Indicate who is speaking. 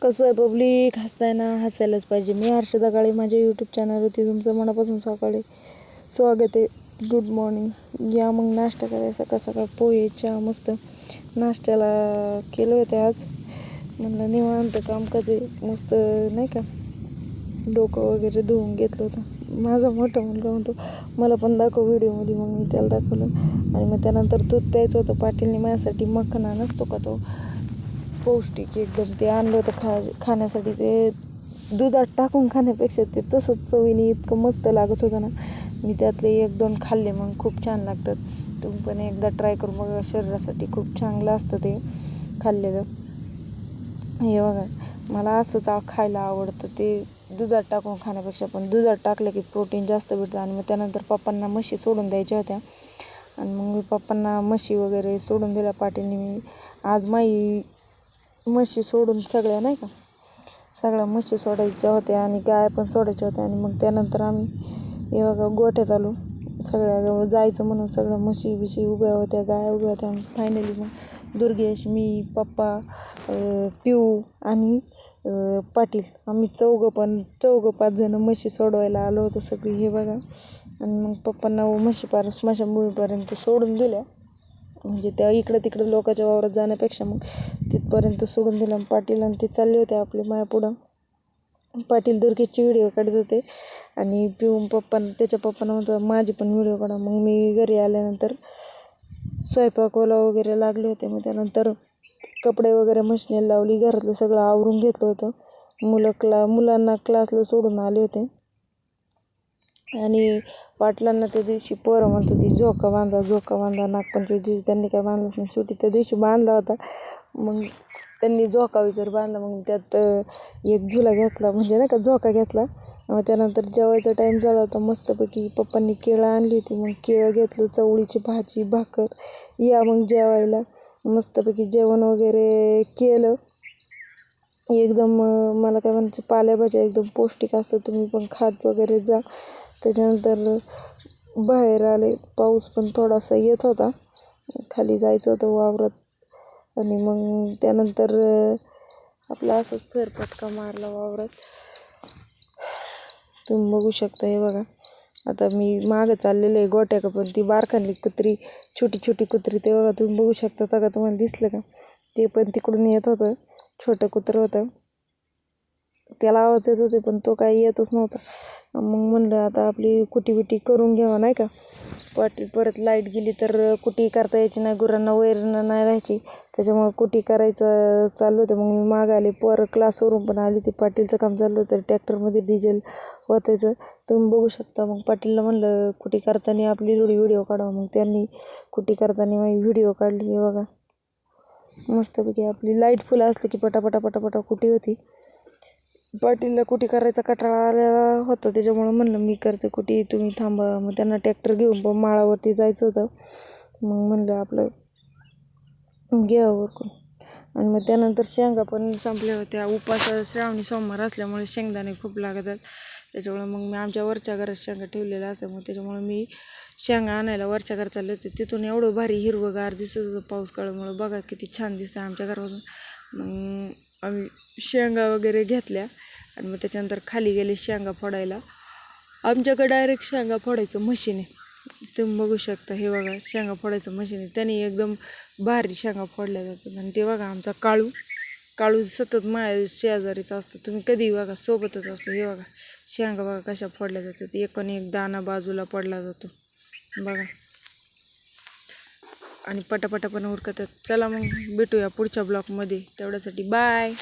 Speaker 1: कसं आहे पब्लिक, हसताय ना, हसायलाच पाहिजे. मी हर्षदा काळे, माझ्या यूट्यूब चॅनलवरती तुमचं मनापासून सकाळी स्वागत आहे. Good morning. या मग नाश्ता करायचा. सकाळ सकाळ पोहे चहा मस्त नाश्त्याला केलं होते आज. म्हणलं निवांत कामकाज मस्त नाही का, डोकं वगैरे धुवून घेतलं होतं. माझा मोठा मुलगा म्हणतो मला पण दाखव व्हिडिओमध्ये. मग मी त्याला दाखवलं आणि मग त्यानंतर दूध प्यायचं होतं. पाटीलने माझ्यासाठी मखना नसतो का तो पौष्टिक एकदम, ते आणलं होतं खाण्यासाठी. ते दुधात टाकून खाण्यापेक्षा ते तसंच चवीने इतकं मस्त लागत होतं ना. मी त्यातले 1-2 खाल्ले, मग खूप छान लागतात. तुम्ही पण एकदा ट्राय करून बघा, शरीरासाठी खूप चांगलं असतं ते खाल्लेलं. हे बघा, मला असंच खायला आवडतं ते दुधात टाकून खाण्यापेक्षा. पण दुधात टाकलं की प्रोटीन जास्त भेटतं. आणि मग त्यानंतर पप्पांना म्हशी सोडून द्यायच्या होत्या आणि मग मी पप्पांना म्हशी वगैरे सोडून दिल्या पाटीलने. मी आज माई म्हशी सोडून सगळ्या नाही का, सगळ्या म्हशी सोडायच्या होत्या आणि गाय पण सोडायच्या होत्या. आणि मग त्यानंतर आम्ही हे बघा गोठ्यात आलो. सगळ्या जायचं म्हणून सगळ्या म्हशी बिशी उभ्या होत्या, गाय उभ्या होत्या. फायनली मग दुर्गेश, मी, पप्पा, पिऊ आणि पाटील, आम्ही चौघं-5 जण म्हशी सोडवायला आलो होतो सगळी. हे बघा. आणि मग पप्पांना म्हशी स्मशानभूमीपर्यंत सोडून दिल्या. म्हणजे त्या इकडं तिकडं लोकांच्या वावरात जाण्यापेक्षा मग तिथपर्यंत सोडून दिलं. पाटील आणि ते चालले होते आपले मायापुढं. पाटील दुर्गेशचे व्हिडिओ काढत होते आणि पिऊन त्याच्या पप्पांना म्हणतो माझी पण व्हिडिओ काढा. मग मी घरी आल्यानंतर स्वयंपाकवाला वगैरे लागले होते. मग त्यानंतर कपडे वगैरे मशीन लावली, घरातलं सगळं आवरून घेतलं होतं. मुलांना क्लासला सोडून आले होते. आणि पाटलांना त्या दिवशी पोरं म्हणत होती झोका बांधा. नागपंचमी दिवशी त्यांनी काय बांधलंच नाही. शेवटी त्या दिवशी बांधला होता. मग त्यांनी झोका वगैरे बांधला. मग त्यात एक झुला घेतला, म्हणजे नाही का झोका घेतला. मग त्यानंतर जेवायचा टाईम झाला होता. मस्तपैकी पप्पांनी केळं आणली होती. मग केळं घेतलं, चवळीची भाजी, भाकर. या मग जेवायला. मस्तपैकी जेवण वगैरे केलं. एकदम मला काय म्हणायचं, पालेभाज्या एकदम पौष्टिक असतं. तुम्ही पण खात वगैरे जा. त्याच्यानंतर बाहेर आले. पाऊस पण थोडासा येत होता. खाली जायचं होतं वावरात. आणि मग त्यानंतर आपला असंच फेरफटका मारला वावरात. तुम्ही बघू शकता. हे बघा, आता मी मागं चाललेलं आहे गोट्याका. पण ती बारखाली कुत्री, छोटी कुत्री, ते बघा तुम्ही बघू शकता. का तुम्हाला दिसलं का? ते पण तिकडून येत होतं. छोटं कुत्रं होतं. त्याला आवाज येत होते पण तो काही येतच नव्हता. मग म्हणलं आता आपली कुटी करून घ्यावं नाही का. पाटील परत लाईट गेली तर कुटी करता यायची नाही, गुरांना वैरण नाही राहायची. त्याच्यामुळे कुटी करायचं चालू होतं. मग मी मागं आले. क्लासवरून पण आली. ते पाटीलचं काम चाललं होतं. ट्रॅक्टरमध्ये डिझेल ओतायचं. तुम्ही बघू शकता. मग पाटीलला म्हणलं कुटी करताना आपली व्हिडिओ काढावा. मग त्यांनी कुटी करताना माझी व्हिडिओ काढली. हे बघा, मस्तपैकी आपली लाईट फुलं असली की पटापटा कुटी होती. पाटीलला कुटी करायचा कंटाळा आलेला होता. त्याच्यामुळं म्हणलं मी करते कुटी, तुम्ही थांबा. मग त्यांना ट्रॅक्टर घेऊन पण माळावरती जायचं होतं. मग म्हणलं आपलं घ्यावं वरकून. आणि मग त्यानंतर शेंगा पण संपल्या होत्या. श्रावणी सोमवार असल्यामुळे शेंगदाणे खूप लागतात. त्याच्यामुळे मग मी आमच्या वरच्या घरात शेंगा ठेवलेल्या असल्यामुळे त्याच्यामुळे मी शेंगा आणायला वरच्या घरात चालले होते. तिथून एवढं भारी हिरवंगार दिसत होतं पाऊस काळामुळे. बघा किती छान दिसतं आमच्या घरापासून. मग आम्ही शेंगा वगैरे घेतल्या आणि मग त्याच्यानंतर खाली गेले शेंगा फोडायला. आमच्याकडे डायरेक्ट शेंगा फोडायचं मशीन आहे. तुम्ही बघू शकता. हे बघा, शेंगा फोडायचं मशीन आहे. त्याने एकदम भारी शेंगा फोडल्या जातात. आणि ते बघा आमचा काळू सतत माझ्या शेजारीचा असतो. तुम्ही कधीही बघा, सोबतच असतो. हे बघा शेंगा बघा कशा फोडल्या जातात. एक दाणा बाजूला पडला जातो बघा. आणि पटापटा पण उरकतात. चला मग भेटूया पुढच्या ब्लॉगमध्ये. तेवढ्यासाठी बाय.